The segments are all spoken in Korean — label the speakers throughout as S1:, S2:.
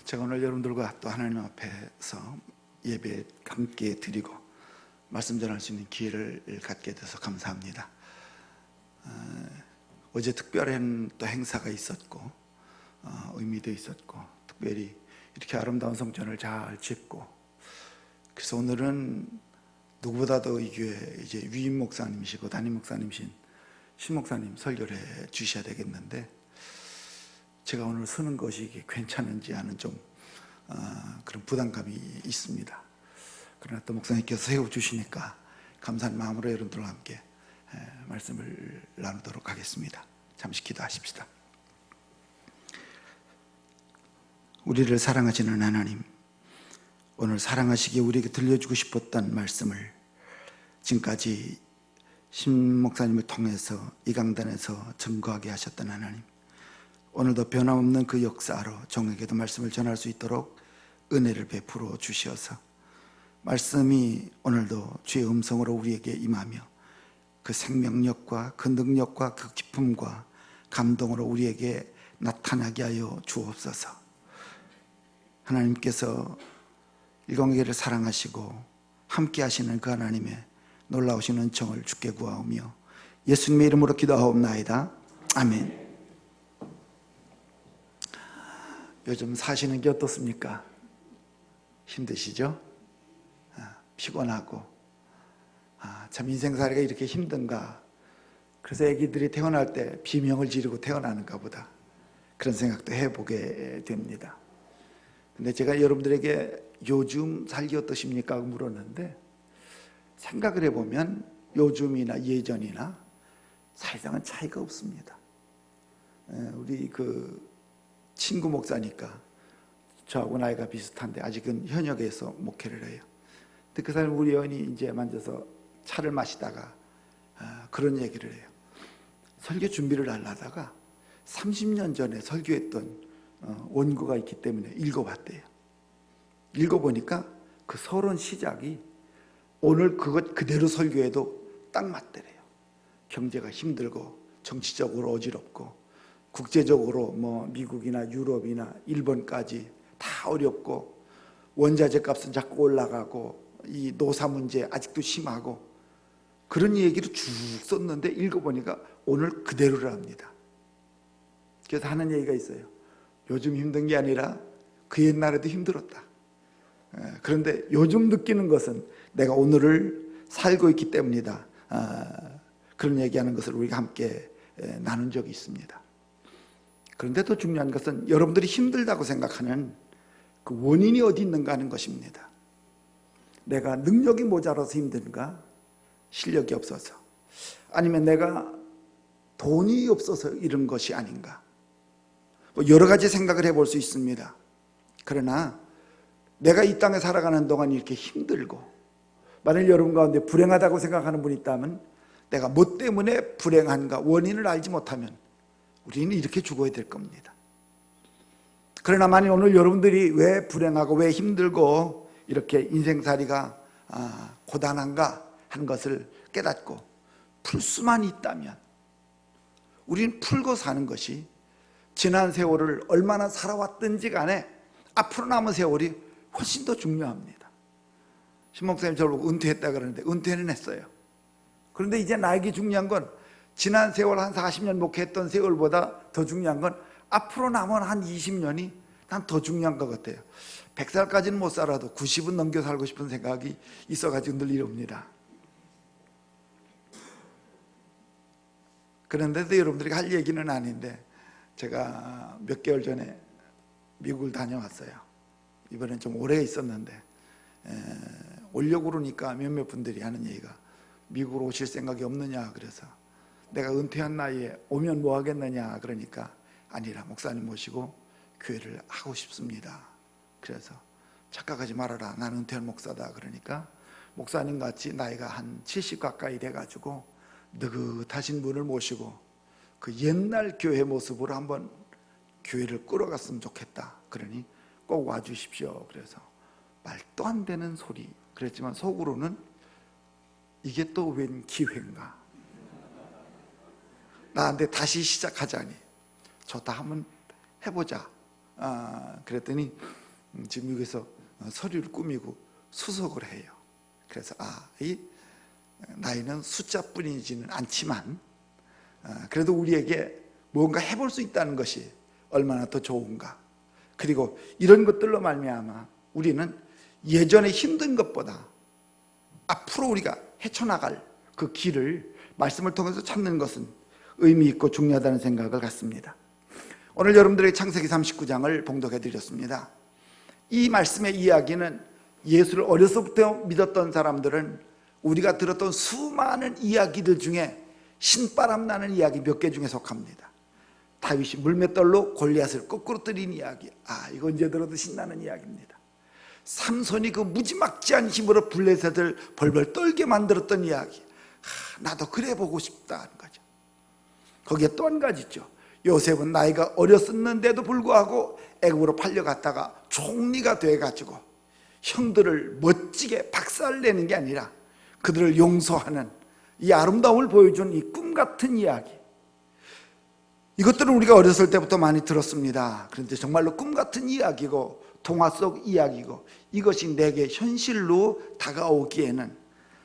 S1: 제가 오늘 여러분들과 또 하나님 앞에서 예배 함께 드리고 말씀 전할 수 있는 기회를 갖게 돼서 감사합니다. 어제 특별한 또 행사가 있었고 의미도 있었고 특별히 이렇게 아름다운 성전을 잘 짓고, 그래서 오늘은 누구보다도 이 교회 이제 위임 목사님이시고 담임 목사님이신 신 목사님 설교를 해 주셔야 되겠는데, 제가 오늘 쓰는 것이 이게 괜찮은지 하는 좀 그런 부담감이 있습니다. 그러나 또 목사님께서 세워주시니까 감사한 마음으로 여러분들과 함께 말씀을 나누도록 하겠습니다. 잠시 기도하십시다. 우리를 사랑하시는 하나님, 오늘 사랑하시기에 우리에게 들려주고 싶었던 말씀을 지금까지 신 목사님을 통해서 이 강단에서 증거하게 하셨던 하나님, 오늘도 변함없는 그 역사로 종에게도 말씀을 전할 수 있도록 은혜를 베풀어 주시어서 말씀이 오늘도 주의 음성으로 우리에게 임하며 그 생명력과 그 능력과 그 기쁨과 감동으로 우리에게 나타나게 하여 주옵소서. 하나님께서 일광교회를 사랑하시고 함께 하시는 그 하나님의 놀라우신 은총을 주께 구하오며 예수님의 이름으로 기도하옵나이다. 아멘. 요즘 사시는 게 어떻습니까? 힘드시죠? 피곤하고 참 인생살이가 이렇게 힘든가, 그래서 아기들이 태어날 때 비명을 지르고 태어나는가 보다, 그런 생각도 해보게 됩니다. 근데 제가 여러분들에게 요즘 살기 어떠십니까? 물었는데 생각을 해보면 요즘이나 예전이나 사실상은 차이가 없습니다. 우리 그 친구 목사니까 저하고 나이가 비슷한데 아직은 현역에서 목회를 해요. 근데 그 사람 우리 연이 이제 만져서 차를 마시다가 그런 얘기를 해요. 설교 준비를 하려다가 30년 전에 설교했던 원고가 있기 때문에 읽어봤대요. 읽어보니까 그 서론 시작이 오늘 그것 그대로 설교해도 딱 맞더래요. 경제가 힘들고 정치적으로 어지럽고 국제적으로 뭐 미국이나 유럽이나 일본까지 다 어렵고 원자재 값은 자꾸 올라가고 이 노사 문제 아직도 심하고, 그런 얘기를 쭉 썼는데 읽어보니까 오늘 그대로를 합니다. 그래서 하는 얘기가 있어요. 요즘 힘든 게 아니라 그 옛날에도 힘들었다. 그런데 요즘 느끼는 것은 내가 오늘을 살고 있기 때문이다. 그런 얘기하는 것을 우리가 함께 나눈 적이 있습니다. 그런데 더 중요한 것은 여러분들이 힘들다고 생각하는 그 원인이 어디 있는가 하는 것입니다. 내가 능력이 모자라서 힘든가? 실력이 없어서? 아니면 내가 돈이 없어서 이런 것이 아닌가? 뭐 여러 가지 생각을 해볼 수 있습니다. 그러나 내가 이 땅에 살아가는 동안 이렇게 힘들고, 만일 여러분 가운데 불행하다고 생각하는 분이 있다면 내가 뭐 때문에 불행한가 원인을 알지 못하면 우리는 이렇게 죽어야 될 겁니다. 그러나 만일 오늘 여러분들이 왜 불행하고 왜 힘들고 이렇게 인생살이가 고단한가 하는 것을 깨닫고 풀 수만 있다면 우리는 풀고 사는 것이 지난 세월을 얼마나 살아왔든지 간에 앞으로 남은 세월이 훨씬 더 중요합니다. 신 목사님 저를 보고 은퇴했다 그러는데 은퇴는 했어요. 그런데 이제 나에게 중요한 건 지난 세월 한 40년 목회했던 세월보다 더 중요한 건 앞으로 남은 한 20년이 난 더 중요한 것 같아요. 100살까지는 못 살아도 90은 넘겨 살고 싶은 생각이 있어가지고 늘 이럽니다. 그런데도 여러분들이 할 얘기는 아닌데 제가 몇 개월 전에 미국을 다녀왔어요. 이번엔 좀 오래 있었는데 오려고 그러니까 몇몇 분들이 하는 얘기가 미국으로 오실 생각이 없느냐, 그래서 내가 은퇴한 나이에 오면 뭐 하겠느냐 그러니까 아니라 목사님 모시고 교회를 하고 싶습니다. 그래서 착각하지 말아라, 나는 은퇴한 목사다. 그러니까 목사님 같이 나이가 한 70 가까이 돼가지고 느긋하신 분을 모시고 그 옛날 교회 모습으로 한번 교회를 끌어갔으면 좋겠다. 그러니 꼭 와주십시오. 그래서 말도 안 되는 소리 그랬지만 속으로는 이게 또 웬 기회인가, 나한테 다시 시작하자니 좋다, 한번 해보자. 그랬더니 지금 여기서 서류를 꾸미고 수속을 해요. 그래서 이 나이는 숫자뿐이지는 않지만 그래도 우리에게 뭔가 해볼 수 있다는 것이 얼마나 더 좋은가. 그리고 이런 것들로 말미암아 우리는 예전에 힘든 것보다 앞으로 우리가 헤쳐나갈 그 길을 말씀을 통해서 찾는 것은 의미 있고 중요하다는 생각을 갖습니다. 오늘 여러분들에게 창세기 39장을 봉독해 드렸습니다. 이 말씀의 이야기는 예수를 어려서부터 믿었던 사람들은 우리가 들었던 수많은 이야기들 중에 신바람 나는 이야기 몇 개 중에 속합니다. 다윗이 물맷돌로 골리앗을 거꾸로 때린 이야기, 이거 언제 들어도 신나는 이야기입니다. 삼손이 그 무지막지한 힘으로 블레셋을 벌벌 떨게 만들었던 이야기, 나도 그래 보고 싶다 하는 거죠. 거기에 또 한 가지 있죠. 요셉은 나이가 어렸었는데도 불구하고 애굽으로 팔려갔다가 총리가 돼가지고 형들을 멋지게 박살내는 게 아니라 그들을 용서하는 이 아름다움을 보여준 이 꿈같은 이야기, 이것들은 우리가 어렸을 때부터 많이 들었습니다. 그런데 정말로 꿈같은 이야기고 동화 속 이야기고 이것이 내게 현실로 다가오기에는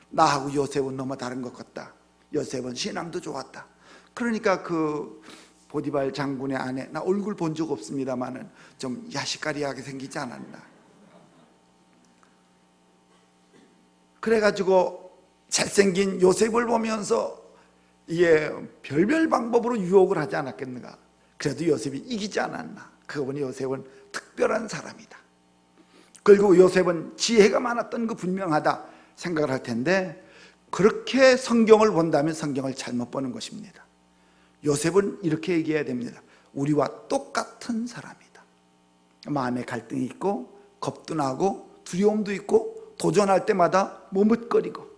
S1: 나하고 요셉은 너무 다른 것 같다. 요셉은 신앙도 좋았다. 그러니까 그 보디발 장군의 아내, 나 얼굴 본 적 없습니다만은 좀 야식가리하게 생기지 않았나. 그래가지고 잘생긴 요셉을 보면서 이게 별별 방법으로 유혹을 하지 않았겠는가. 그래도 요셉이 이기지 않았나. 그거 보니 요셉은 특별한 사람이다. 그리고 요셉은 지혜가 많았던 거 분명하다 생각을 할 텐데, 그렇게 성경을 본다면 성경을 잘못 보는 것입니다. 요셉은 이렇게 얘기해야 됩니다. 우리와 똑같은 사람이다. 마음에 갈등이 있고 겁도 나고 두려움도 있고 도전할 때마다 머뭇거리고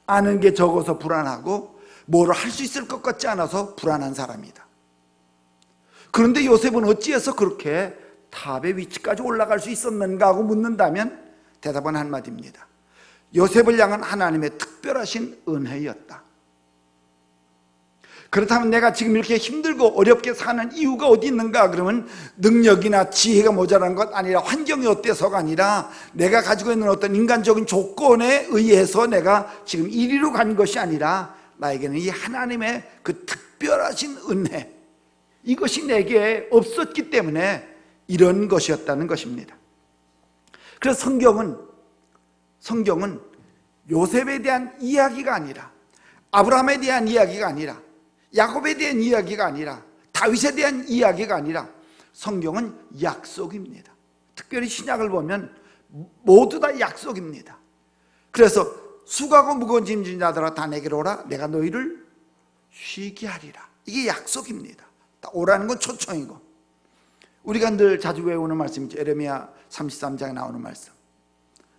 S1: 아는 게 적어서 불안하고 뭐를 할 수 있을 것 같지 않아서 불안한 사람이다. 그런데 요셉은 어찌해서 그렇게 탑의 위치까지 올라갈 수 있었는가 하고 묻는다면 대답은 한마디입니다. 요셉을 향한 하나님의 특별하신 은혜였다. 그렇다면 내가 지금 이렇게 힘들고 어렵게 사는 이유가 어디 있는가? 그러면 능력이나 지혜가 모자란 것 아니라, 환경이 어때서가 아니라, 내가 가지고 있는 어떤 인간적인 조건에 의해서 내가 지금 이리로 간 것이 아니라, 나에게는 이 하나님의 그 특별하신 은혜, 이것이 내게 없었기 때문에 이런 것이었다는 것입니다. 그래서 성경은 요셉에 대한 이야기가 아니라, 아브라함에 대한 이야기가 아니라, 야곱에 대한 이야기가 아니라, 다윗에 대한 이야기가 아니라, 성경은 약속입니다. 특별히 신약을 보면 모두 다 약속입니다. 그래서 수고하고 무거운 짐진 자들아 다 내게로 오라, 내가 너희를 쉬게 하리라. 이게 약속입니다. 오라는 건 초청이고, 우리가 늘 자주 외우는 말씀이죠. 에레미야 33장에 나오는 말씀,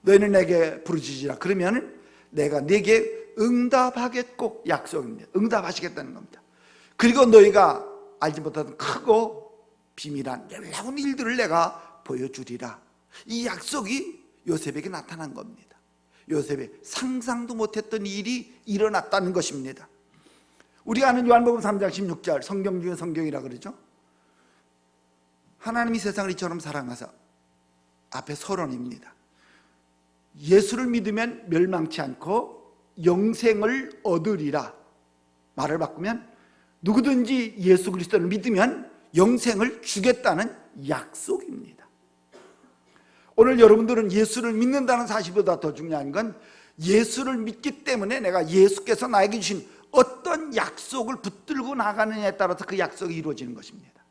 S1: 너희는 내게 부르짖으라 그러면 내가 네게 응답하겠고, 약속입니다. 응답하시겠다는 겁니다. 그리고 너희가 알지 못하던 크고 비밀한 놀라운 일들을 내가 보여주리라. 이 약속이 요셉에게 나타난 겁니다. 요셉이 상상도 못했던 일이 일어났다는 것입니다. 우리가 아는 요한복음 3장 16절, 성경 중에 성경이라 그러죠. 하나님이 세상을 이처럼 사랑하사, 앞에 서론입니다. 예수를 믿으면 멸망치 않고 영생을 얻으리라. 말을 바꾸면 누구든지 예수 그리스도를 믿으면 영생을 주겠다는 약속입니다. 오늘 여러분들은 예수를 믿는다는 사실보다 더 중요한 건, 예수를 믿기 때문에 내가 예수께서 나에게 주신 어떤 약속을 붙들고 나가느냐에 따라서 그 약속이 이루어지는 것입니다.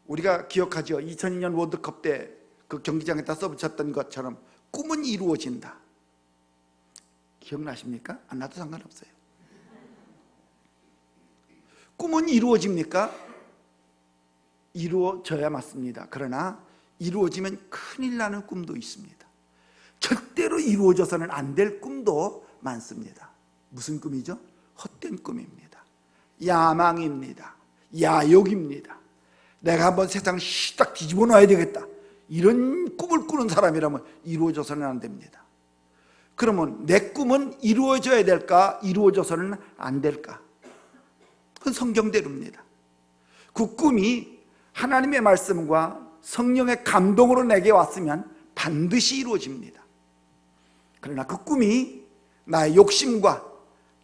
S1: 우리가 기억하죠. 2002년 월드컵 때 그 경기장에다 써붙였던 것처럼 꿈은 이루어진다. 기억나십니까? 안 나도 상관없어요. 꿈은 이루어집니까? 이루어져야 맞습니다. 그러나 이루어지면 큰일 나는 꿈도 있습니다. 절대로 이루어져서는 안 될 꿈도 많습니다. 무슨 꿈이죠? 헛된 꿈입니다. 야망입니다. 야욕입니다. 내가 한번 세상을 딱 뒤집어 놔야 되겠다, 이런 꿈을 꾸는 사람이라면 이루어져서는 안 됩니다. 그러면 내 꿈은 이루어져야 될까? 이루어져서는 안 될까? 그건 성경대로입니다. 그 꿈이 하나님의 말씀과 성령의 감동으로 내게 왔으면 반드시 이루어집니다. 그러나 그 꿈이 나의 욕심과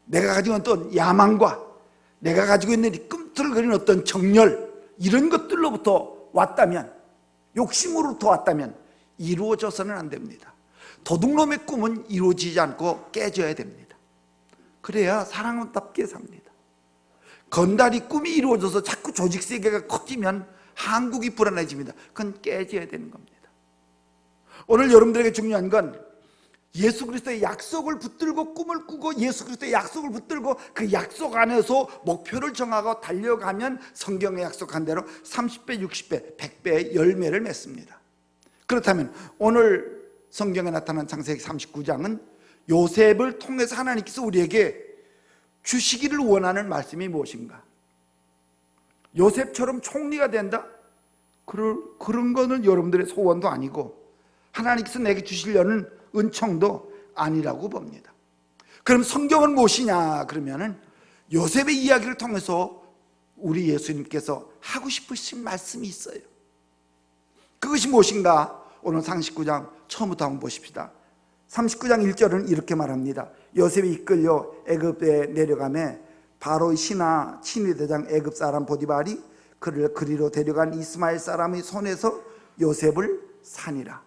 S1: 내가 가지고 있는 어떤 야망과 내가 가지고 있는 이 꿈틀거리는 어떤 정열, 이런 것들로부터 왔다면, 욕심으로부터 왔다면 이루어져서는 안 됩니다. 도둑놈의 꿈은 이루어지지 않고 깨져야 됩니다. 그래야 사랑답게 삽니다. 건달이 꿈이 이루어져서 자꾸 조직세계가 커지면 한국이 불안해집니다. 그건 깨져야 되는 겁니다. 오늘 여러분들에게 중요한 건 예수 그리스도의 약속을 붙들고 꿈을 꾸고 예수 그리스도의 약속을 붙들고 그 약속 안에서 목표를 정하고 달려가면 성경에 약속한 대로 30배, 60배, 100배의 열매를 맺습니다. 그렇다면 오늘 성경에 나타난 창세기 39장은 요셉을 통해서 하나님께서 우리에게 주시기를 원하는 말씀이 무엇인가? 요셉처럼 총리가 된다? 그런 거는 여러분들의 소원도 아니고 하나님께서 내게 주시려는 은총도 아니라고 봅니다. 그럼 성경은 무엇이냐? 그러면은 요셉의 이야기를 통해서 우리 예수님께서 하고 싶으신 말씀이 있어요. 그것이 무엇인가? 오늘 39장 처음부터 한번 보십시다. 39장 1절은 이렇게 말합니다. 요셉이 이끌려 애굽에 내려가매 바로의 신하 친위대장 애굽 사람 보디발이 그를 그리로 데려간 이스마엘 사람의 손에서 요셉을 산이라.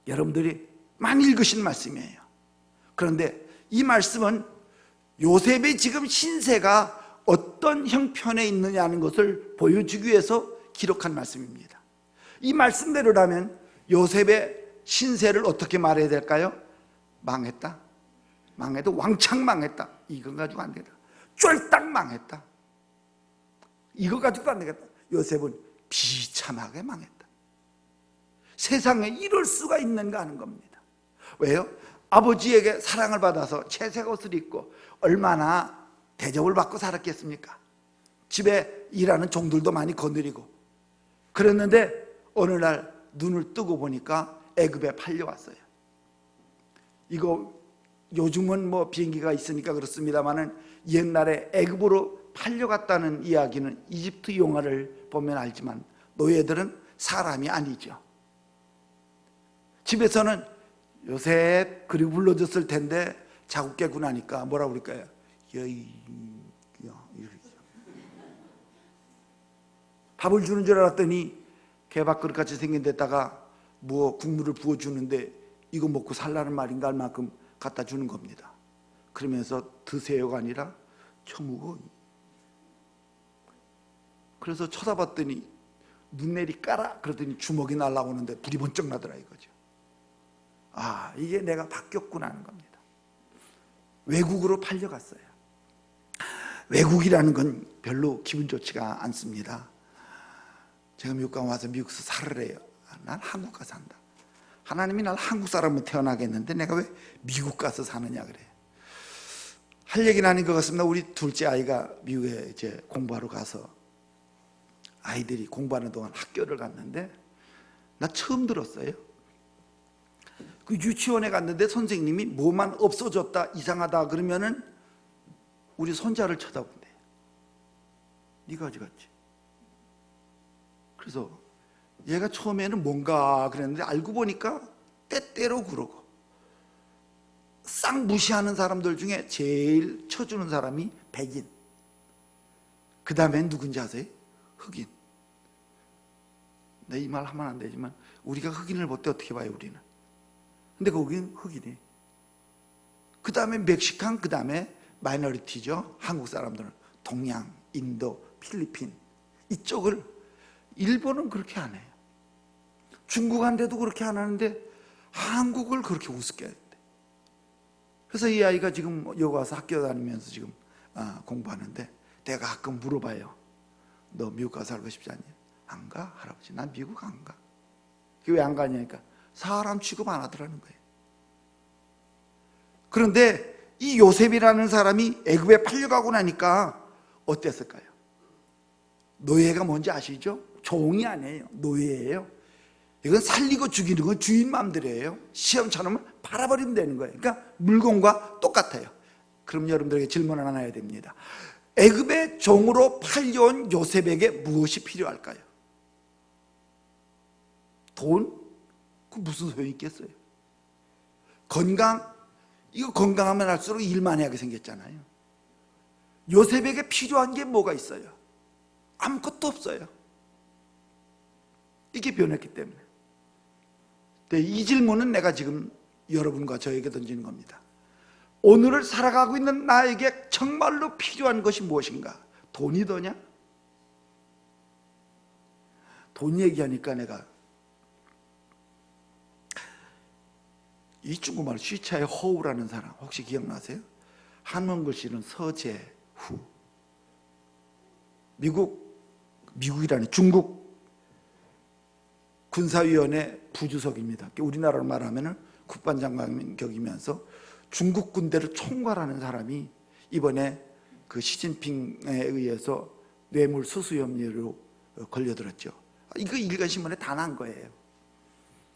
S1: 여러분들이 많이 읽으신 말씀이에요. 그런데 이 말씀은 요셉의 지금 신세가 어떤 형편에 있느냐는 것을 보여주기 위해서 기록한 말씀입니다. 이 말씀대로라면 요셉의 신세를 어떻게 말해야 될까요? 망했다. 망해도 왕창 망했다. 이거 가지고 안 되겠다. 쫄딱 망했다. 이거 가지고 안 되겠다. 요셉은 비참하게 망했다. 세상에 이럴 수가 있는가 하는 겁니다. 왜요? 아버지에게 사랑을 받아서 채색 옷을 입고 얼마나 대접을 받고 살았겠습니까? 집에 일하는 종들도 많이 거느리고 그랬는데 어느 날 눈을 뜨고 보니까 애굽에 팔려왔어요. 이거 요즘은 뭐 비행기가 있으니까 그렇습니다만은 옛날에 애굽으로 팔려갔다는 이야기는 이집트 영화를 보면 알지만 노예들은 사람이 아니죠. 집에서는 요셉 그리고 불러줬을 텐데 자국 깨고 나니까 뭐라고 그럴까요? 밥을 주는 줄 알았더니 개밥그릇같이 생긴 데다가 뭐 국물을 부어주는데 이거 먹고 살라는 말인가 할 만큼 갖다 주는 겁니다. 그러면서 드세요가 아니라 처먹어. 그래서 쳐다봤더니 눈내리 까라 그러더니 주먹이 날라오는데 불이 번쩍 나더라 이거죠. 아, 이게 내가 바뀌었구나 하는 겁니다. 외국으로 팔려갔어요. 외국이라는 건 별로 기분 좋지가 않습니다. 제가 미국 가 와서 미국에서 살으래요. 난 한국 가서 산다. 하나님이 날 한국 사람으로 태어나게 했는데 내가 왜 미국 가서 사느냐 그래. 할 얘기는 아닌 것 같습니다. 우리 둘째 아이가 미국에 이제 공부하러 가서 아이들이 공부하는 동안 학교를 갔는데 나 처음 들었어요. 그 유치원에 갔는데 선생님이 뭐만 없어졌다 이상하다 그러면은 우리 손자를 쳐다본대. 네가 어디 갔지? 그래서 얘가 처음에는 뭔가 그랬는데 알고 보니까 때때로 그러고 싹 무시하는 사람들 중에 제일 쳐주는 사람이 백인, 그 다음엔 누군지 아세요? 흑인. 내 이 말 하면 안 되지만 우리가 흑인을 볼 때 어떻게 봐요 우리는? 근데 거긴 흑인이, 그 다음에 멕시칸, 그 다음에 마이너리티죠. 한국 사람들은 동양, 인도, 필리핀 이쪽을. 일본은 그렇게 안 해요. 중국한테도 그렇게 안 하는데 한국을 그렇게 우습게 했대. 그래서 이 아이가 지금 여기 와서 학교 다니면서 지금 공부하는데 내가 가끔 물어봐요. 너 미국 가서 살고 싶지 않니? 안 가? 할아버지 난 미국 안 가. 왜 안 가냐니까 사람 취급 안 하더라는 거예요. 그런데 이 요셉이라는 사람이 애굽에 팔려가고 나니까 어땠을까요? 노예가 뭔지 아시죠? 종이 아니에요. 노예예요. 이건 살리고 죽이는 건 주인 맘대로예요. 시험처럼 팔아버리면 되는 거예요. 그러니까 물건과 똑같아요. 그럼 여러분들에게 질문을 하나 해야 됩니다. 애굽의 종으로 팔려온 요셉에게 무엇이 필요할까요? 돈? 그 무슨 소용이 있겠어요? 건강? 이거 건강하면 할수록 일만 하게 생겼잖아요. 요셉에게 필요한 게 뭐가 있어요? 아무것도 없어요. 이게 변했기 때문에. 이 질문은 내가 지금 여러분과 저에게 던지는 겁니다. 오늘을 살아가고 있는 나에게 정말로 필요한 것이 무엇인가? 돈이더냐? 돈 얘기하니까 내가 이 중국말 쉬차의 허우라는 사람 혹시 기억나세요? 한문 글씨는 서재후. 미국이라는 중국 군사위원회 부주석입니다. 우리나라로 말하면 국방장관 격이면서 중국 군대를 총괄하는 사람이 이번에 그 시진핑에 의해서 뇌물수수 혐의로 걸려들었죠. 이거 일간신문에 다 난 거예요.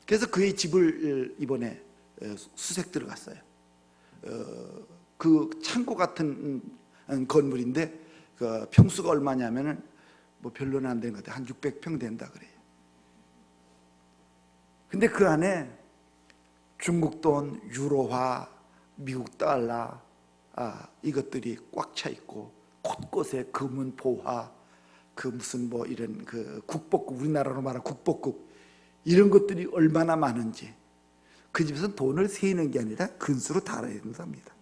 S1: 그래서 그의 집을 이번에 수색 들어갔어요. 그 창고 같은 건물인데 그 평수가 얼마냐면은 뭐 별로는 안 되는 것 같아요. 한 600평 된다 그래요. 근데 그 안에 중국 돈, 유로화, 미국 달러 이것들이 꽉 차 있고 곳곳에 금은 보화, 그 무슨 뭐 이런 그 국보국, 우리나라로 말하는 국보국 이런 것들이 얼마나 많은지 그 집에서는 돈을 세는 게 아니라 근수로 달아야 된답니다.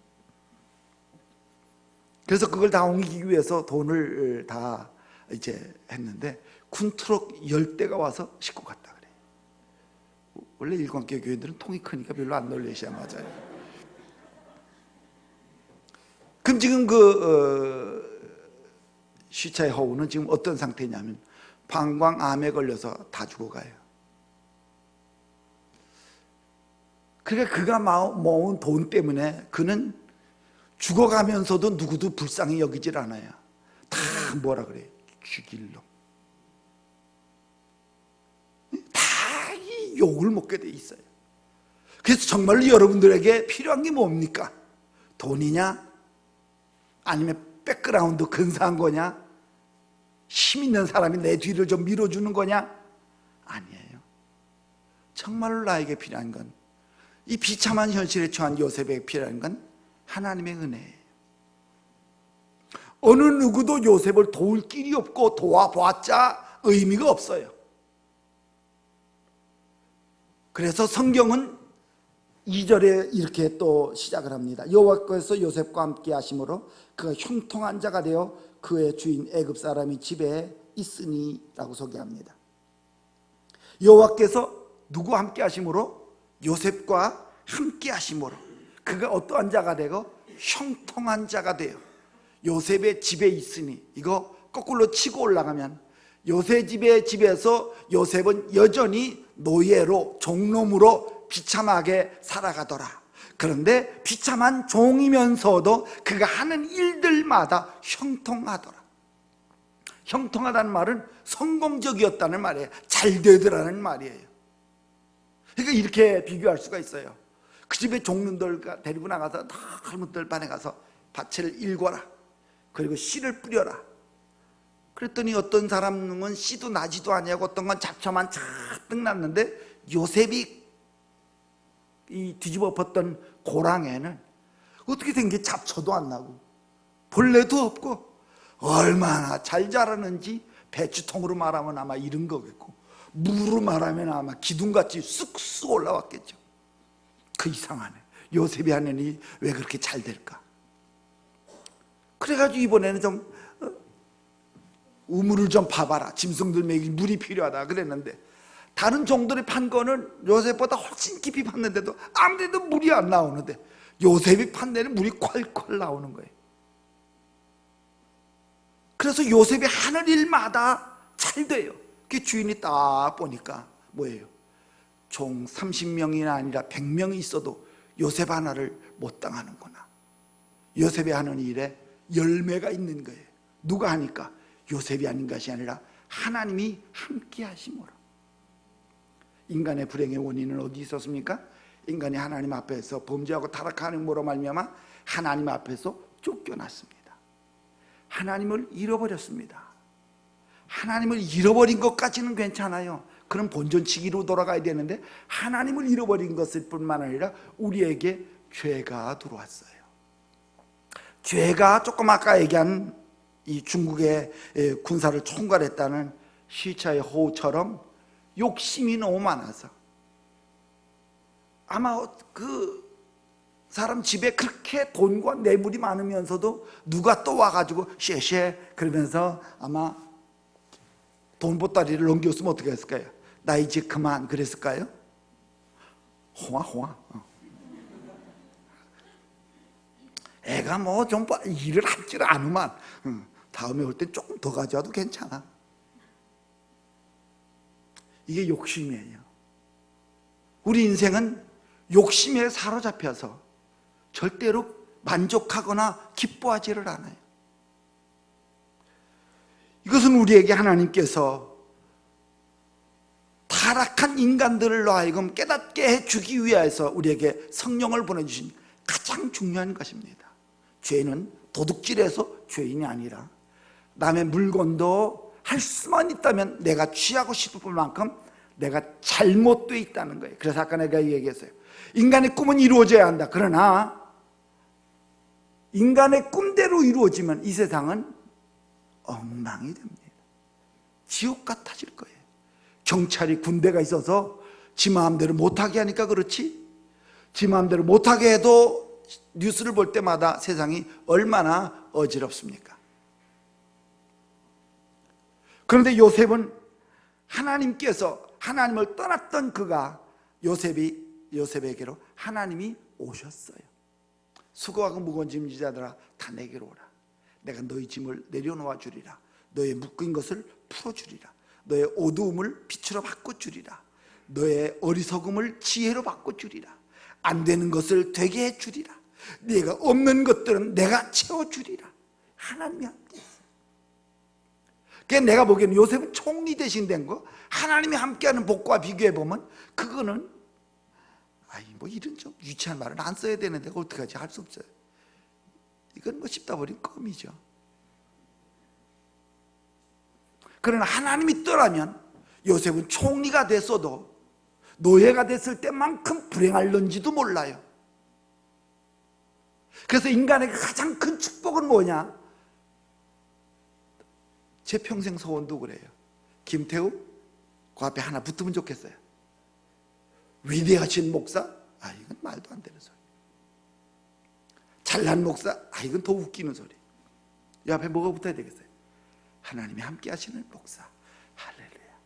S1: 그래서 그걸 다 옮기기 위해서 돈을 다 이제 했는데 군트럭 10대가 와서 싣고 갔다 그래요. 원래 일광교 교인들은 통이 크니까 별로 안 놀라셔야 맞아요. 그럼 지금 쉬차의 허우는 지금 어떤 상태냐면 방광암에 걸려서 다 죽어가요. 그러니까 그가 모은 돈 때문에 그는 죽어가면서도 누구도 불쌍히 여기질 않아요. 다 뭐라 그래요? 죽일 놈. 다 이 욕을 먹게 돼 있어요. 그래서 정말로 여러분들에게 필요한 게 뭡니까? 돈이냐? 아니면 백그라운드 근사한 거냐? 힘 있는 사람이 내 뒤를 좀 밀어주는 거냐? 아니에요. 정말로 나에게 필요한 건, 이 비참한 현실에 처한 요셉에게 필요한 건 하나님의 은혜예요. 어느 누구도 요셉을 도울 길이 없고 도와봤자 의미가 없어요. 그래서 성경은 2절에 이렇게 또 시작을 합니다. 여호와께서 요셉과 함께 하심으로 그가 형통한 자가 되어 그의 주인 애굽 사람이 집에 있으니 라고 소개합니다. 여호와께서 누구와 함께 하심으로? 요셉과 함께 하심으로 그가 어떠한 자가 되고 형통한 자가 되어 요셉의 집에 있으니, 이거 거꾸로 치고 올라가면 요셉 집에서 요셉은 여전히 노예로 종놈으로 비참하게 살아가더라. 그런데 비참한 종이면서도 그가 하는 일들마다 형통하더라. 형통하다는 말은 성공적이었다는 말이에요. 잘 되더라는 말이에요. 그러니까 이렇게 비교할 수가 있어요. 그 집에 종놈들 데리고 나가서 다 할머니들 반에 가서 밭을 일궈라. 그리고 씨를 뿌려라. 그랬더니 어떤 사람은 씨도 나지도 아니하고 어떤 건 잡초만 잔뜩 났는데 요셉이 이 뒤집어 엎었던 고랑에는 어떻게 된 게 잡초도 안 나고 벌레도 없고 얼마나 잘 자라는지 배추통으로 말하면 아마 이런 거겠고 무로 말하면 아마 기둥같이 쑥쑥 올라왔겠죠. 그 이상하네. 요셉이 하는 일이 왜 그렇게 잘 될까? 그래가지고 이번에는 좀 우물을 좀 파봐라. 짐승들 먹일 물이 필요하다 그랬는데 다른 종들이 판 거는 요셉보다 훨씬 깊이 팠는데도 아무데도 물이 안 나오는데 요셉이 판 데는 물이 콸콸 나오는 거예요. 그래서 요셉이 하는 일마다 잘 돼요. 그 주인이 딱 보니까 뭐예요? 종 30명이나 아니라 100명이 있어도 요셉 하나를 못 당하는구나. 요셉이 하는 일에 열매가 있는 거예요. 누가 하니까? 요셉이 하는 것이 아니라 하나님이 함께 하심으로. 인간의 불행의 원인은 어디 있었습니까? 인간이 하나님 앞에서 범죄하고 타락하는 뭐로 말미암아 하나님 앞에서 쫓겨났습니다. 하나님을 잃어버렸습니다. 하나님을 잃어버린 것까지는 괜찮아요. 그럼 본전치기로 돌아가야 되는데 하나님을 잃어버린 것일 뿐만 아니라 우리에게 죄가 들어왔어요. 죄가 조금 아까 얘기한 이 중국의 군사를 총괄했다는 시차의 호우처럼 욕심이 너무 많아서 아마 그 사람 집에 그렇게 돈과 뇌물이 많으면서도 누가 또 와가지고 쉐쉐 그러면서 아마 돈 보따리를 넘겼으면 어떻게 했을까요? 나 이제 그만 그랬을까요? 홍아 애가 뭐 좀 일을 할 줄 아nu만 다음에 올 때 조금 더 가져와도 괜찮아. 이게 욕심이에요. 우리 인생은 욕심에 사로잡혀서 절대로 만족하거나 기뻐하지를 않아요. 이것은 우리에게 하나님께서 타락한 인간들로 하여금 깨닫게 해주기 위해서 우리에게 성령을 보내주신 가장 중요한 것입니다. 죄는 도둑질해서 죄인이 아니라 남의 물건도 할 수만 있다면 내가 취하고 싶을 만큼 내가 잘못되어 있다는 거예요. 그래서 아까 내가 얘기했어요. 인간의 꿈은 이루어져야 한다. 그러나 인간의 꿈대로 이루어지면 이 세상은 엉망이 됩니다. 지옥 같아질 거예요. 경찰이 군대가 있어서 지 마음대로 못하게 하니까 그렇지, 지 마음대로 못하게 해도 뉴스를 볼 때마다 세상이 얼마나 어지럽습니까? 그런데 요셉은 하나님께서 하나님을 떠났던 그가 요셉에게로 하나님이 오셨어요. 수고하고 무거운 짐 지자들아 다 내게로 오라. 내가 너희 짐을 내려놓아 주리라. 너의 묶인 것을 풀어주리라. 너의 어두움을 빛으로 바꿔주리라. 너의 어리석음을 지혜로 바꿔주리라. 안 되는 것을 되게 해주리라. 네가 없는 것들은 내가 채워주리라. 하나님이 함께 있어요. 그러니까 내가 보기에는 요셉은 총리 대신 된 거, 하나님이 함께하는 복과 비교해보면 그거는 뭐 이런 좀 유치한 말은 안 써야 되는데 어떡하지? 할 수 없어요. 이건 뭐 씹다 버린 껌이죠. 그러나 하나님이 떠나면 요셉은 총리가 됐어도 노예가 됐을 때만큼 불행할런지도 몰라요. 그래서 인간에게 가장 큰 축복은 뭐냐? 제 평생 소원도 그래요. 김태우 그 앞에 하나 붙으면 좋겠어요. 위대하신 목사? 이건 말도 안 되는 소리. 잘난 목사? 이건 더 웃기는 소리. 이 앞에 뭐가 붙어야 되겠어요? 하나님이 함께 하시는 목사. 할렐루야.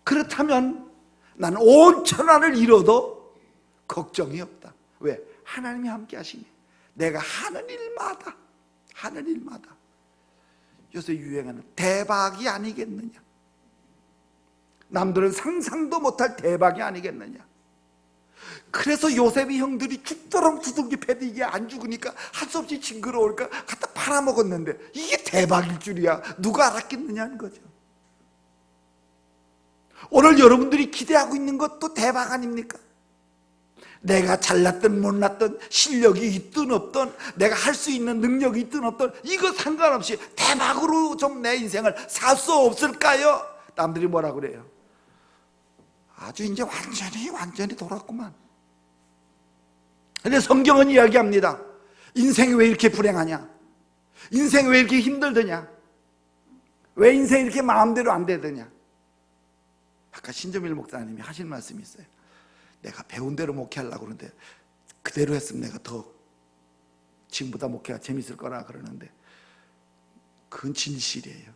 S1: 그렇다면 나는 온 천하를 잃어도 걱정이 없다. 왜? 하나님이 함께 하시니 내가 하는 일마다 요새 유행하는 대박이 아니겠느냐, 남들은 상상도 못할 대박이 아니겠느냐. 그래서 요셉이 형들이 죽도록 두들기 패도 이게 안 죽으니까 할 수 없이 징그러우니까 갖다 팔아먹었는데 이게 대박일 줄이야 누가 알았겠느냐는 거죠. 오늘 여러분들이 기대하고 있는 것도 대박 아닙니까? 내가 잘났든 못났든 실력이 있든 없든 내가 할 수 있는 능력이 있든 없든 이거 상관없이 대박으로 좀 내 인생을 살 수 없을까요? 남들이 뭐라 그래요? 아주 이제 완전히 돌았구만. 근데 성경은 이야기합니다. 인생이 왜 이렇게 불행하냐? 인생이 왜 이렇게 힘들더냐? 왜 인생이 이렇게 마음대로 안 되더냐? 아까 신점일 목사님이 하신 말씀이 있어요. 내가 배운 대로 목회하려고 그러는데 그대로 했으면 내가 더 지금보다 목회가 재밌을 거라 그러는데 그건 진실이에요.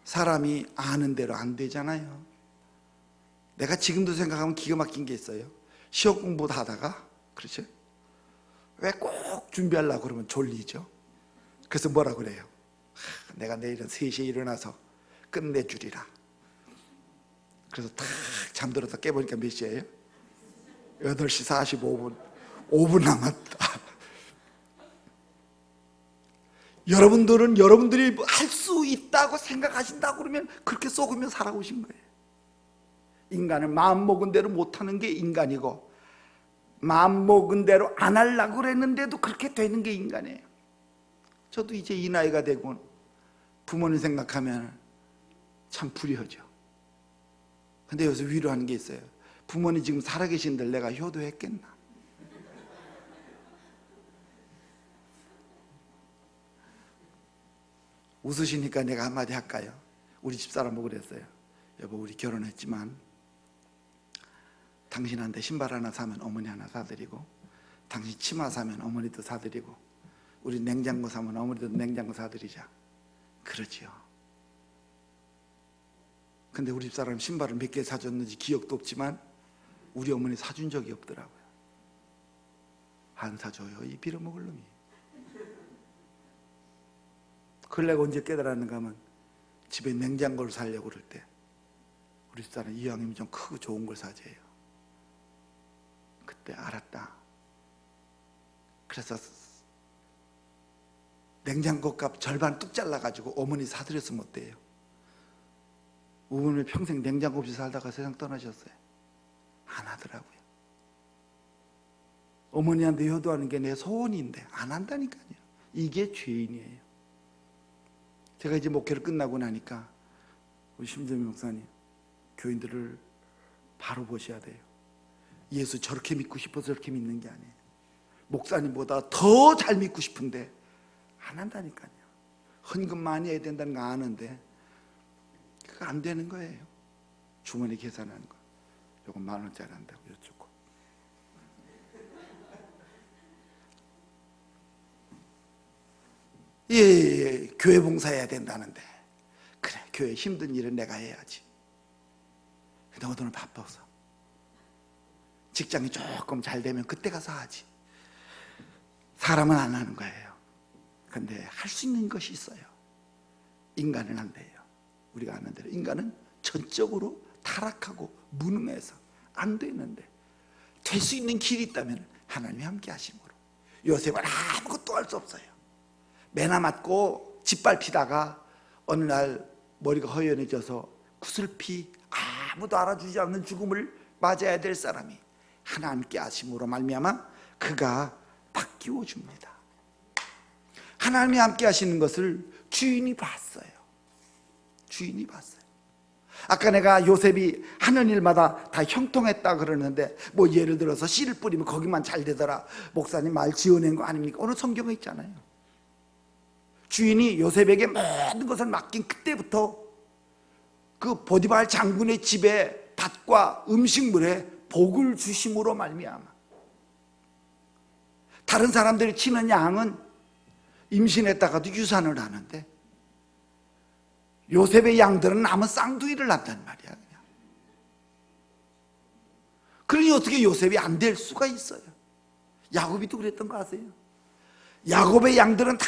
S1: 사람이 아는 대로 안 되잖아요. 내가 지금도 생각하면 기가 막힌 게 있어요. 시험 공부도 하다가 그렇죠? 왜 꼭 준비하려고 그러면 졸리죠? 그래서 뭐라 그래요? 내가 내일은 3시에 일어나서 끝내주리라. 그래서 딱 잠들어서 깨보니까 몇 시예요? 8시 45분 5분 남았다. 여러분들은 여러분들이 할 수 있다고 생각하신다고 그러면 그렇게 속으면 살아오신 거예요. 인간은 마음먹은 대로 못하는 게 인간이고 마음 먹은 대로 안 하려고 그랬는데도 그렇게 되는 게 인간이에요. 저도 이제 이 나이가 되고 부모님 생각하면 참 불효죠. 근데 여기서 위로하는 게 있어요. 부모님 지금 살아계신들 내가 효도했겠나? 웃으시니까 내가 한마디 할까요? 우리 집사람하고 그랬어요. 여보, 우리 결혼했지만 당신한테 신발 하나 사면 어머니 하나 사드리고, 당신 치마 사면 어머니도 사드리고, 우리 냉장고 사면 어머니도 냉장고 사드리자. 그러지요. 근데 우리 집사람 신발을 몇 개 사줬는지 기억도 없지만 우리 어머니 사준 적이 없더라고요. 안 사줘요, 이 빌어먹을 놈이. 그걸 내가 언제 깨달았는가 하면 집에 냉장고를 사려고 그럴 때 우리 집사람 이왕이면 좀 크고 좋은 걸 사줘요. 그때 알았다. 그래서 냉장고 값 절반 뚝 잘라가지고 어머니 사드렸으면 어때요? 어머니 평생 냉장고 없이 살다가 세상 떠나셨어요. 안 하더라고요. 어머니한테 효도하는 게 내 소원인데 안 한다니까요. 이게 죄인이에요. 제가 이제 목회를 끝나고 나니까 우리 심재민 목사님, 교인들을 바로 보셔야 돼요. 예수 저렇게 믿고 싶어서 저렇게 믿는 게 아니에요. 목사님보다 더 잘 믿고 싶은데 안 한다니까요. 헌금 많이 해야 된다는 거 아는데 그거 안 되는 거예요. 주머니 계산하는 거. 요거 10,000원짜리 한다고 여쭙고. 예, 교회 봉사해야 된다는데. 그래, 교회 힘든 일은 내가 해야지. 근데 오늘은 바빠서. 직장이 조금 잘 되면 그때 가서 하지. 사람은 안 하는 거예요. 근데 할 수 있는 것이 있어요. 인간은 안 돼요. 우리가 아는 대로 인간은 전적으로 타락하고 무능해서 안 되는데, 될 수 있는 길이 있다면 하나님이 함께 하심으로. 요셉은 아무것도 할 수 없어요. 매나 맞고 짓밟히다가 어느 날 머리가 허연해져서 구슬피 아무도 알아주지 않는 죽음을 맞아야 될 사람이 하나님께 하심으로 말미암아 그가 바뀌어 줍니다. 하나님이 함께 하시는 것을 주인이 봤어요. 주인이 봤어요. 아까 내가 요셉이 하는 일마다 다 형통했다 그러는데, 뭐 예를 들어서 씨를 뿌리면 거기만 잘 되더라, 목사님 말 지어낸 거 아닙니까? 어느 성경에 있잖아요. 주인이 요셉에게 모든 것을 맡긴 그때부터 그 보디발 장군의 집에 밭과 음식물에 복을 주심으로 말미암아. 다른 사람들이 치는 양은 임신했다가도 유산을 하는데 요셉의 양들은 남은 쌍둥이를 낳단 말이야. 그냥. 그러니 어떻게 요셉이 안 될 수가 있어요? 야곱이도 그랬던 거 아세요? 야곱의 양들은 다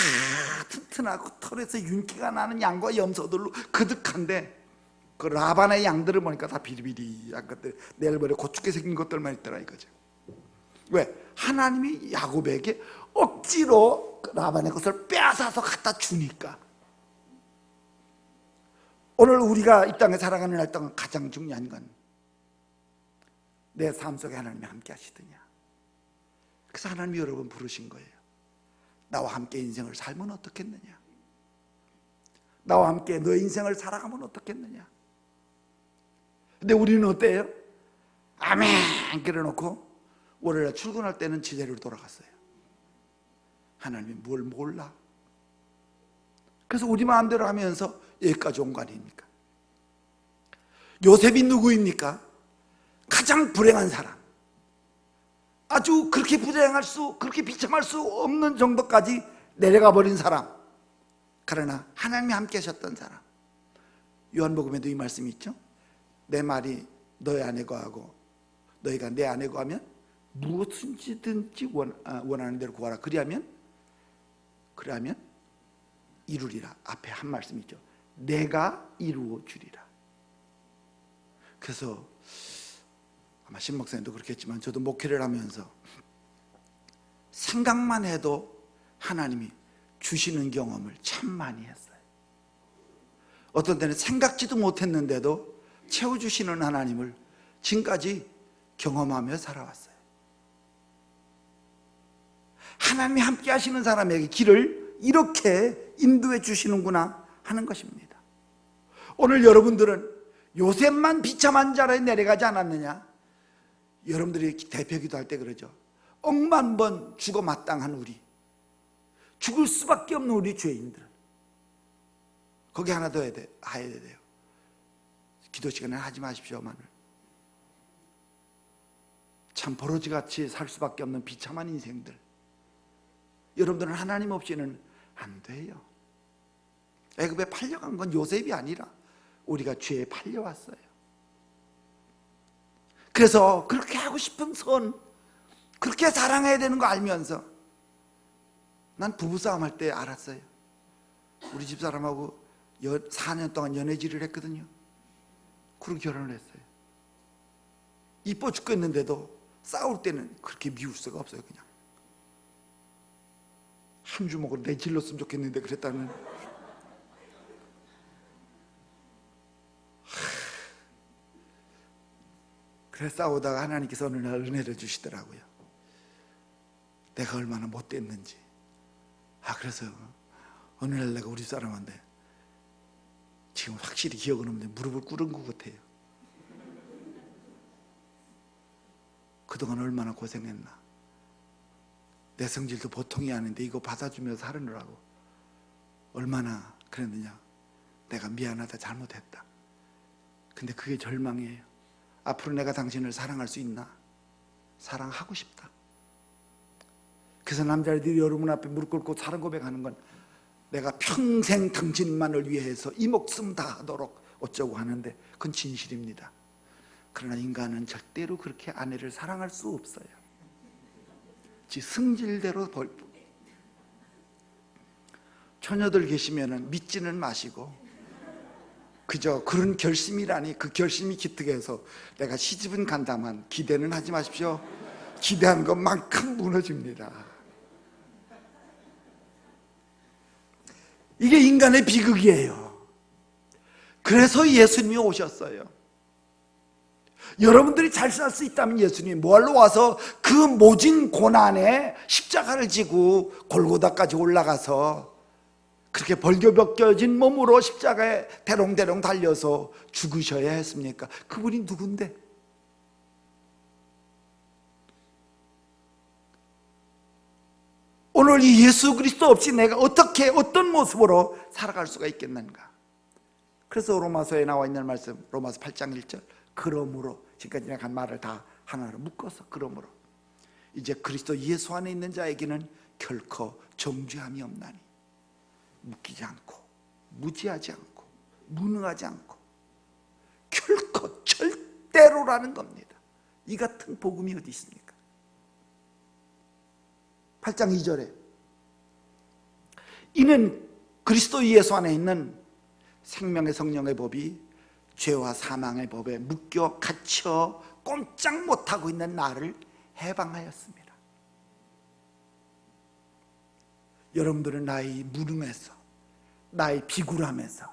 S1: 튼튼하고 털에서 윤기가 나는 양과 염소들로 그득한데 그 라반의 양들을 보니까 다 비리비리한 것들, 내일 모레 고추게 생긴 것들만 있더라 이거죠. 왜? 하나님이 야곱에게 억지로 라반의 것을 빼앗아서 갖다 주니까. 오늘 우리가 이 땅에 살아가는 날 동안 가장 중요한 건 내 삶 속에 하나님이 함께 하시더냐. 그래서 하나님이 여러분 부르신 거예요. 나와 함께 인생을 살면 어떻겠느냐. 나와 함께 너의 인생을 살아가면 어떻겠느냐. 근데 우리는 어때요? 아멘 그래놓고 월요일에 출근할 때는 지대로 돌아갔어요. 하나님이 뭘 몰라. 그래서 우리 마음대로 하면서 여기까지 온 거 아닙니까? 요셉이 누구입니까? 가장 불행한 사람. 아주 그렇게 그렇게 비참할 수 없는 정도까지 내려가 버린 사람. 그러나 하나님이 함께 하셨던 사람. 요한복음에도 이 말씀이 있죠. 내 말이 너희 안에 거하고 너희가 내 안에 거하면 무엇이든지 원하는 대로 구하라. 그리하면 이루리라. 앞에 한 말씀이 있죠. 내가 이루어 주리라. 그래서 아마 신 목사님도 그렇겠지만 저도 목회를 하면서 생각만 해도 하나님이 주시는 경험을 참 많이 했어요. 어떤 때는 생각지도 하나님이 함께 하시는 사람에게 길을 이렇게 인도해 주시는구나 하는 것입니다. 오늘 여러분들은 요셉만 비참한 자리에 내려가지 않았느냐? 여러분들이 대표기도 할 때 그러죠. 억만 번 죽어 마땅한 우리, 죽을 수밖에 없는 우리 죄인들, 거기 하나 더 해야 돼요. 기도 시간에 하지 마십시오만을. 참 버러지같이 살 수밖에 없는 비참한 인생들, 여러분들은 하나님 없이는 안 돼요. 애굽에 팔려간 건 요셉이 아니라 우리가 죄에 팔려왔어요. 그래서 그렇게 하고 싶은 선, 그렇게 사랑해야 되는 거 알면서 난 부부싸움 할 때 알았어요. 우리 집사람하고 4년 동안 연애질을 했거든요. 그리고 결혼을 했어요. 이뻐 죽겠는데도 싸울 때는 그렇게 미울 수가 없어요. 그냥 한 주먹으로 내질렀으면 좋겠는데 그랬다는. 그래 싸우다가 하나님께서 어느 날 은혜를 주시더라고요. 내가 얼마나 못됐는지. 그래서 어느 날 내가 우리 사람한테, 지금 확실히 기억은 없는데 무릎을 꿇은 것 같아요. 그동안 얼마나 고생했나. 내 성질도 보통이 아닌데 이거 받아주면서 살느라고 얼마나 그랬느냐. 내가 미안하다, 잘못했다. 근데 그게 절망이에요. 앞으로 내가 당신을 사랑할 수 있나? 사랑하고 싶다. 그래서 남자들이 여러분 앞에 무릎 꿇고 사랑 고백하는 건, 내가 평생 당신만을 위해서 이 목숨 다 하도록 어쩌고 하는데 그건 진실입니다. 그러나 인간은 절대로 그렇게 아내를 사랑할 수 없어요. 지 승질대로 처녀들 계시면 믿지는 마시고, 그저 그런 결심이라니, 그 결심이 기특해서 내가 시집은 간다만 기대는 하지 마십시오. 기대한 것만큼 무너집니다. 이게 인간의 비극이에요. 그래서 예수님이 오셨어요. 여러분들이 잘 살 수 있다면 예수님이 뭐하러 와서 그 모진 고난에 십자가를 지고 골고다까지 올라가서 그렇게 벌겨벗겨진 몸으로 십자가에 대롱대롱 달려서 죽으셔야 했습니까? 그분이 누군데? 오늘 이 예수 그리스도 없이 내가 어떻게, 어떤 모습으로 살아갈 수가 있겠는가? 그래서 로마서에 나와 있는 말씀, 로마서 8장 1절, 그러므로, 지금까지 내가 한 말을 다 하나로 묶어서, 그러므로 이제 그리스도 예수 안에 있는 자에게는 결코 정죄함이 없나니, 묶이지 않고 무지하지 않고 무능하지 않고 결코 절대로라는 겁니다. 이 같은 복음이 어디 있습니까? 8장 2절에 이는 그리스도 예수 안에 있는 생명의 성령의 법이 죄와 사망의 법에 묶여 갇혀 꼼짝 못하고 있는 나를 해방하였습니다. 여러분들은 나의 무능에서, 나의 비굴함에서,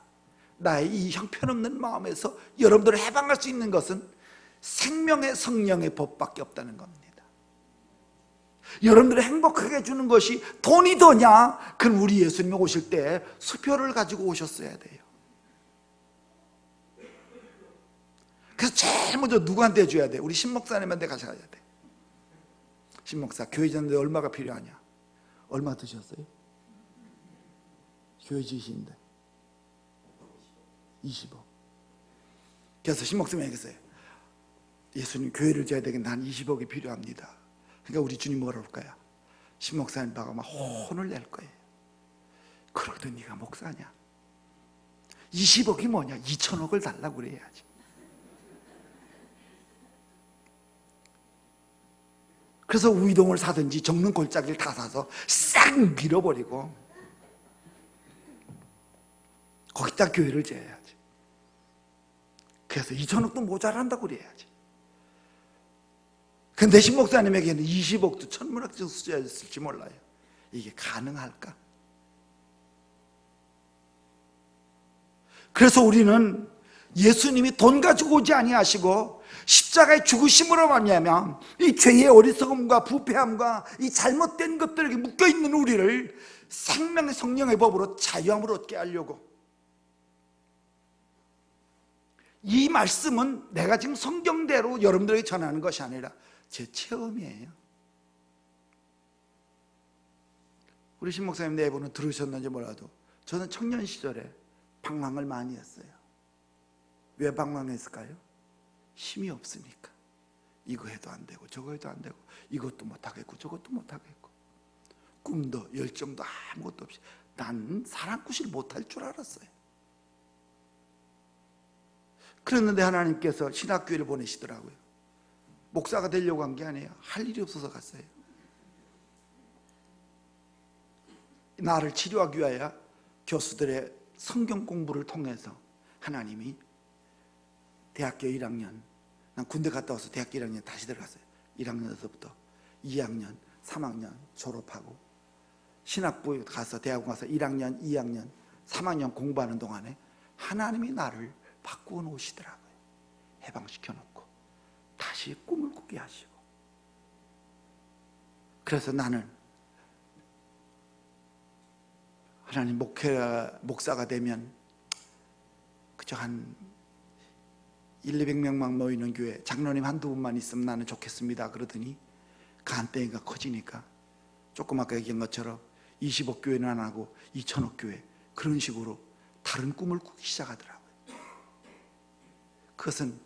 S1: 나의 이 형편없는 마음에서 여러분들을 해방할 수 있는 것은 생명의 성령의 법밖에 없다는 겁니다. 여러분들을 행복하게 해주는 것이 돈이 더냐? 그럼 우리 예수님이 오실 때 수표를 가지고 오셨어야 돼요. 그래서 제일 먼저 누구한테 줘야 돼? 우리 신목사님한테 가셔야 돼. 신목사, 교회 짓는데 얼마가 필요하냐? 얼마 드셨어요? 교회 지으시는데 20억. 그래서 신목사님이 얘기했어요. 예수님 교회를 지어야 되겠는데 한 20억이 필요합니다. 그러니까 우리 주님 뭐라 그럴까요? 신목사님 바가 막 혼을 낼 거예요. 그러고도 네가 목사냐? 20억이 뭐냐? 2천억을 달라고 그래야지. 그래서 우이동을 사든지 정릉 골짜기를 다 사서 싹 밀어버리고 거기다 교회를 지어야지. 그래서 2천억도 모자란다고 그래야지. 근데 신 목사님에게는 20억도 천문학적 숫자였을지 몰라요. 이게 가능할까? 그래서 우리는 예수님이 돈 가지고 오지 아니하시고 십자가의 죽으심으로 말미암아 이 죄의 어리석음과 부패함과 이 잘못된 것들에게 묶여있는 우리를 생명의 성령의 법으로 자유함을 얻게 하려고. 이 말씀은 내가 지금 성경대로 여러분들에게 전하는 것이 아니라 제 체험이에요. 우리 신 목사님 내부는 들으셨는지 몰라도 저는 청년 시절에 방황을 많이 했어요. 왜 방황했을까요? 힘이 없으니까. 이거 해도 안 되고 저거 해도 안 되고 이것도 못하겠고 저것도 못하겠고 꿈도 열정도 아무것도 없이 난 사랑꾼을 못할 줄 알았어요. 그랬는데 하나님께서 신학교회를 보내시더라고요. 목사가 되려고 한 게 아니에요. 할 일이 없어서 갔어요. 나를 치료하기 위하여 교수들의 성경 공부를 통해서 하나님이 대학교 1학년, 난 군대 갔다 와서 대학교 1학년 다시 들어갔어요. 1학년에서부터 2학년, 3학년 졸업하고 신학부에 가서 대학원 가서 1학년, 2학년, 3학년 공부하는 동안에 하나님이 나를 바꾸어 놓으시더라고요. 해방시켜 놓고 다시 꿈을 꾸게 하시고. 그래서 나는 하나님 목사가 되면 그저 한 200명만 모이는 교회 장로님 한두 분만 있으면 나는 좋겠습니다. 그러더니 간땡이가 커지니까 조금 아까 얘기한 것처럼 20억 교회는 안 하고 2천억 교회, 그런 식으로 다른 꿈을 꾸기 시작하더라고요. 그것은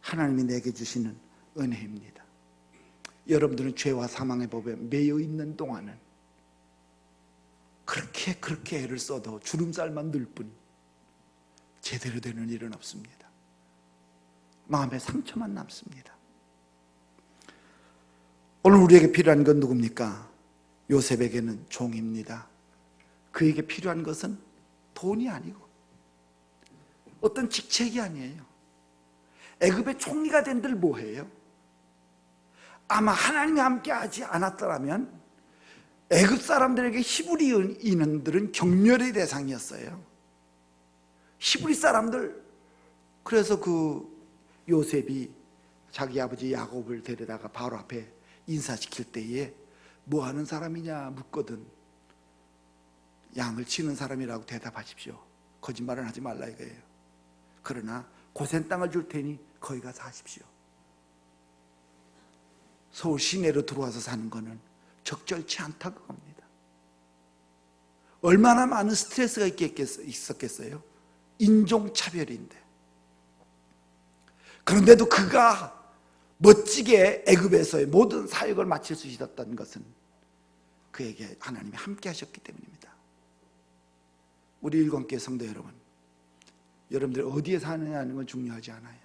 S1: 하나님이 내게 주시는 은혜입니다. 여러분들은 죄와 사망의 법에 매여 있는 동안은 그렇게 애를 써도 주름살만 늘 뿐 제대로 되는 일은 없습니다. 마음의 상처만 남습니다. 오늘 우리에게 필요한 건 누굽니까? 요셉에게는 종입니다. 그에게 필요한 것은 돈이 아니고 어떤 직책이 아니에요. 애굽의 총리가 된들 뭐해요? 아마 하나님이 함께 하지 않았더라면 애굽 사람들에게 히브리 인원들은 경멸의 대상이었어요. 히브리 사람들. 그래서 그 요셉이 자기 아버지 야곱을 데려다가 바로 앞에 인사시킬 때에 뭐 하는 사람이냐 묻거든. 양을 치는 사람이라고 대답하십시오. 거짓말은 하지 말라 이거예요. 그러나 고센 땅을 줄 테니 거기 가서 사십시오. 서울 시내로 들어와서 사는 거는 적절치 않다고 합니다. 얼마나 많은 스트레스가 있었겠어요? 인종차별인데. 그런데도 그가 멋지게 애굽에서의 모든 사역을 마칠 수 있었던 것은 그에게 하나님이 함께 하셨기 때문입니다. 우리 일권교회 성도 여러분, 여러분들 어디에 사느냐는 건 중요하지 않아요.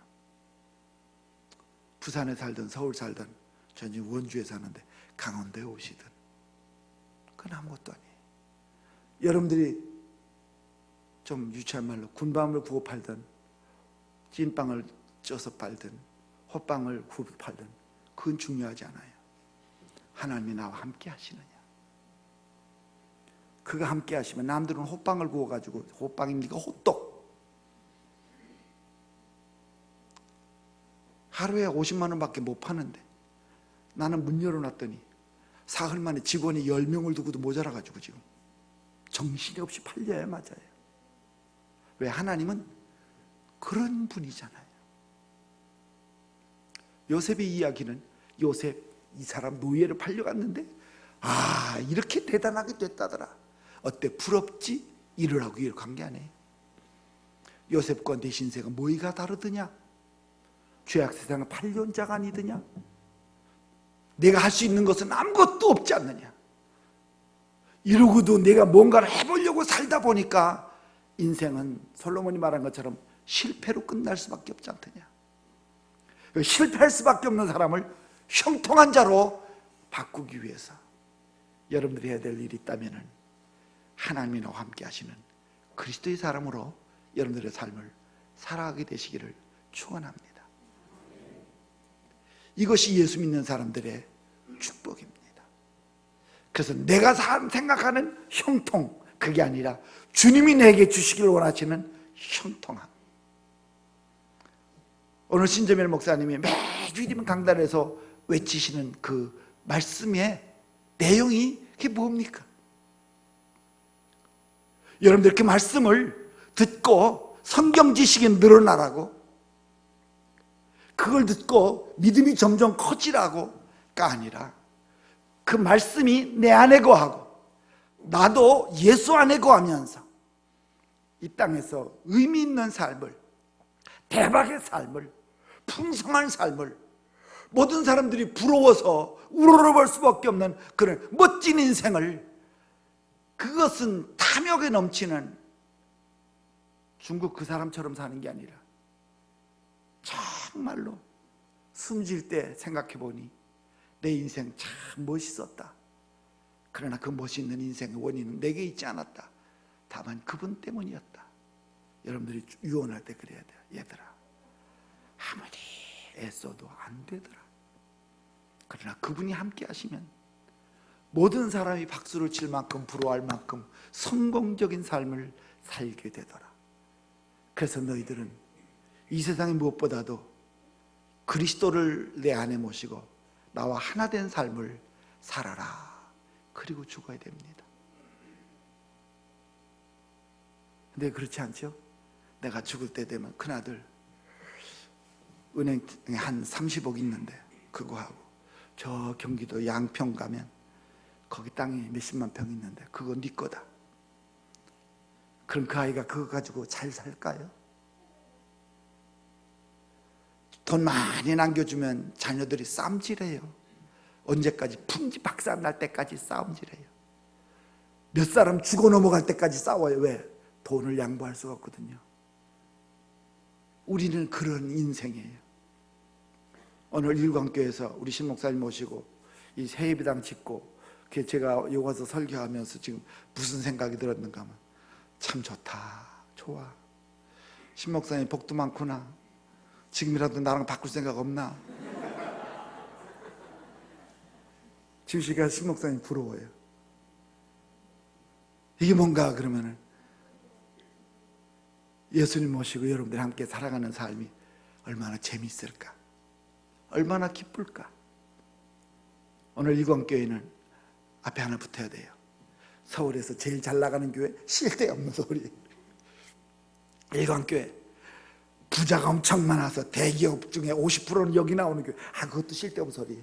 S1: 부산에 살든 서울 살든, 저는 지금 원주에 사는데 강원도에 오시든 그건 아무것도 아니에요. 여러분들이 좀 유치한 말로 군밤을 구워 팔든 찐빵을 쪄서 팔든 호빵을 구워 팔든 그건 중요하지 않아요. 하나님이 나와 함께 하시느냐. 그가 함께 하시면 남들은 호빵을 구워가지고 호빵입니까? 호떡. 하루에 50만 원밖에 못 파는데 나는 문 열어놨더니 사흘 만에 직원이 10명을 두고도 모자라가지고 지금 정신이 없이 팔려야 맞아요. 왜? 하나님은 그런 분이잖아요. 요셉의 이야기는 요셉 이 사람 노예로 팔려갔는데 이렇게 대단하게 됐다더라. 어때? 부럽지? 이러라고 이렇게 한 게 아니에요. 요셉과 내 신세가 뭐가 다르더냐? 죄악 세상을 팔려온 자가 아니더냐? 내가 할 수 있는 것은 아무것도 없지 않느냐? 이러고도 내가 뭔가를 해보려고 살다 보니까 인생은 솔로몬이 말한 것처럼 실패로 끝날 수밖에 없지 않더냐? 실패할 수밖에 없는 사람을 형통한 자로 바꾸기 위해서 여러분들이 해야 될 일이 있다면 하나님이 나와 함께 하시는 그리스도의 사람으로 여러분들의 삶을 살아가게 되시기를 축원합니다. 이것이 예수 믿는 사람들의 축복입니다. 그래서 내가 생각하는 형통, 그게 아니라 주님이 내게 주시길 원하시는 형통함. 오늘 신재멸 목사님이 매주일이면 강단에서 외치시는 그 말씀의 내용이 그게 뭡니까? 여러분들 그 말씀을 듣고 성경 지식이 늘어나라고, 그걸 듣고 믿음이 점점 커지라고가 아니라 그 말씀이 내 안에 거하고 나도 예수 안에 거하면서 이 땅에서 의미 있는 삶을, 대박의 삶을, 풍성한 삶을, 모든 사람들이 부러워서 우러러볼 수밖에 없는 그런 멋진 인생을, 그것은 탐욕에 넘치는 중국 그 사람처럼 사는 게 아니라 정말로 숨질 때 생각해 보니 내 인생 참 멋있었다. 그러나 그 멋있는 인생의 원인은 내게 있지 않았다. 다만 그분 때문이었다. 여러분들이 유언할 때 그래야 돼요. 얘들아, 아무리 애써도 안 되더라. 그러나 그분이 함께 하시면 모든 사람이 박수를 칠 만큼, 부러워할 만큼 성공적인 삶을 살게 되더라. 그래서 너희들은 이 세상의 무엇보다도 그리스도를 내 안에 모시고 나와 하나 된 삶을 살아라. 그리고 죽어야 됩니다. 근데 그렇지 않죠? 내가 죽을 때 되면 큰아들 은행에 한 30억 있는데 그거 하고 저 경기도 양평 가면 거기 땅에 몇십만 평 있는데 그거 네 거다. 그럼 그 아이가 그거 가지고 잘 살까요? 돈 많이 남겨주면 자녀들이 싸움질해요. 언제까지? 풍지 박살 날 때까지 싸움질해요. 몇 사람 죽어 넘어갈 때까지 싸워요. 왜? 돈을 양보할 수가 없거든요. 우리는 그런 인생이에요. 오늘 일광교회에서 우리 신목사님 모시고 이 새예배당 짓고, 제가 여기 와서 설교하면서 지금 무슨 생각이 들었는가 하면 참 좋다, 좋아. 신목사님 복도 많구나. 지금이라도 나랑 바꿀 생각 없나? 지금 제가 신목사님 부러워요. 이게 뭔가 그러면은 예수님 모시고 여러분들 함께 살아가는 삶이 얼마나 재미있을까, 얼마나 기쁠까. 오늘 일광교회는 앞에 하나 붙어야 돼요. 서울에서 제일 잘 나가는 교회, 쓸데없는 소리. 일광교회 부자가 엄청 많아서 대기업 중에 50%는 여기 나오는 교회. 그것도 쓸데없는 소리.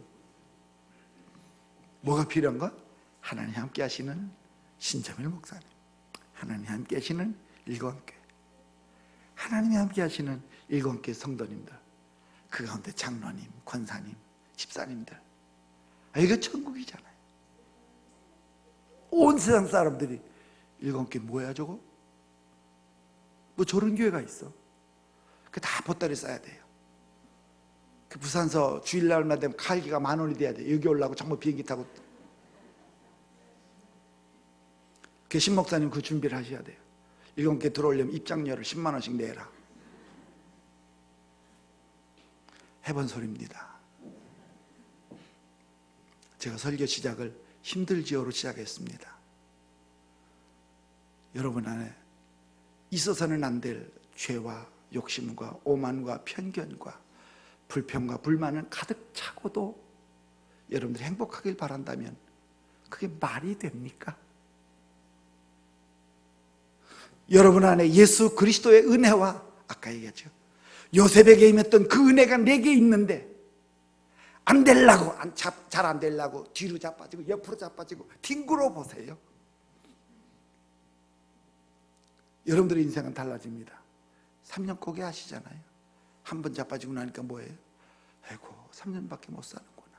S1: 뭐가 필요한가? 하나님 함께 하시는 신재멸 목사님, 하나님 함께 하시는 일광교회, 하나님이 함께 하시는 일광교회 성도님들, 그 가운데 장로님, 권사님, 집사님들. 이거 천국이잖아요. 온 세상 사람들이 일광교회 뭐야 저거? 뭐 저런 교회가 있어? 그 다 보따리 싸야 돼요. 그 부산서 주일날만 되면 칼기가 10,000원이 돼야 돼. 여기 올라고 전부 비행기 타고. 그 신목사님 그 준비를 하셔야 돼요. 일광교회 들어오려면 입장료를 10만 원씩 내라. 해본 소리입니다. 제가 설교 시작을 힘들지요로 시작했습니다. 여러분 안에 있어서는 안 될 죄와 욕심과 오만과 편견과 불평과 불만은 가득 차고도 여러분들이 행복하길 바란다면 그게 말이 됩니까? 여러분 안에 예수 그리스도의 은혜와, 아까 얘기했죠, 요셉에게 임했던 그 은혜가 내게 있는데 안 되려고, 잘 안 되려고 뒤로 자빠지고 옆으로 자빠지고 뒹굴어 보세요. 여러분들의 인생은 달라집니다. 3년 고개 하시잖아요. 한 번 자빠지고 나니까 뭐예요? 아이고 3년밖에 못 사는구나.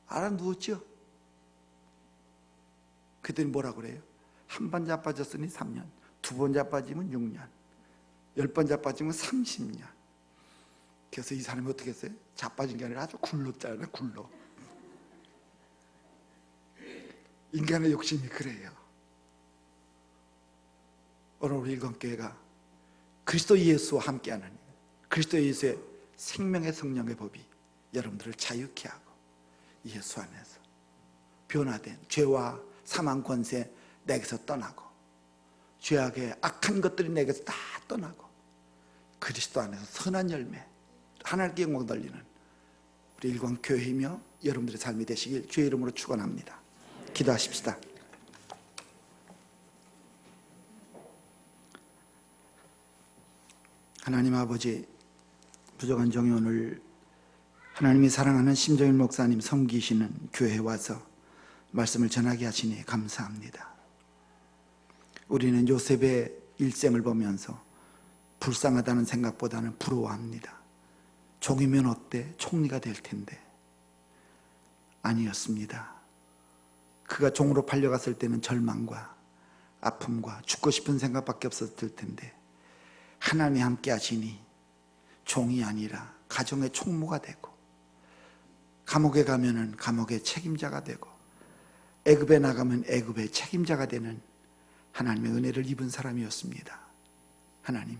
S1: 알아 누웠죠? 그들이 뭐라 그래요? 한 번 자빠졌으니 3년, 2번 자빠지면 6년, 10번 자빠지면 30년. 그래서 이 사람이 어떻게 했어요? 자빠진 게 아니라 아주 굴렀잖아요. 굴러. 인간의 욕심이 그래요. 오늘 우리 일광교회가 그리스도 예수와 함께하는, 그리스도 예수의 생명의 성령의 법이 여러분들을 자유케 하고 예수 안에서 변화된 죄와 사망 권세 내게서 떠나고 죄악의 악한 것들이 내게서 다 떠나고 그리스도 안에서 선한 열매, 하나님께 영광 돌리는 우리 일광교회이며 여러분들의 삶이 되시길 주의 이름으로 축원합니다. 기도하십시다. 하나님 아버지, 부족한 종이 오늘 하나님이 사랑하는 심정일 목사님 섬기시는 교회에 와서 말씀을 전하게 하시니 감사합니다. 우리는 요셉의 일생을 보면서 불쌍하다는 생각보다는 부러워합니다. 종이면 어때? 총리가 될 텐데. 아니었습니다. 그가 종으로 팔려갔을 때는 절망과 아픔과 죽고 싶은 생각밖에 없었을 텐데 하나님이 함께 하시니 종이 아니라 가정의 총무가 되고, 감옥에 가면은 감옥의 책임자가 되고, 애굽에 나가면 애굽의 책임자가 되는 하나님의 은혜를 입은 사람이었습니다. 하나님,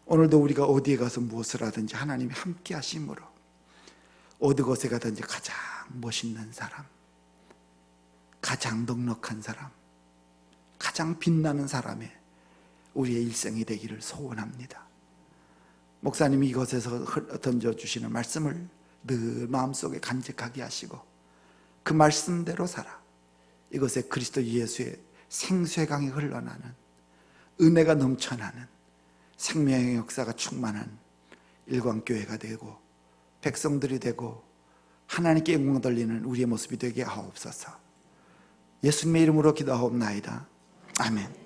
S1: 오늘도 우리가 어디에 가서 무엇을 하든지 하나님이 함께 하심으로 어느 곳에 가든지 가장 멋있는 사람, 가장 넉넉한 사람, 가장 빛나는 사람의 우리의 일생이 되기를 소원합니다. 목사님이 이곳에서 던져주시는 말씀을 늘 마음속에 간직하게 하시고 그 말씀대로 살아 이곳에 그리스도 예수의 생수의 강이 흘러나는, 은혜가 넘쳐나는 생명의 역사가 충만한 일광교회가 되고 백성들이 되고 하나님께 영광 돌리는 우리의 모습이 되게 하옵소서. 예수님의 이름으로 기도하옵나이다. 아멘.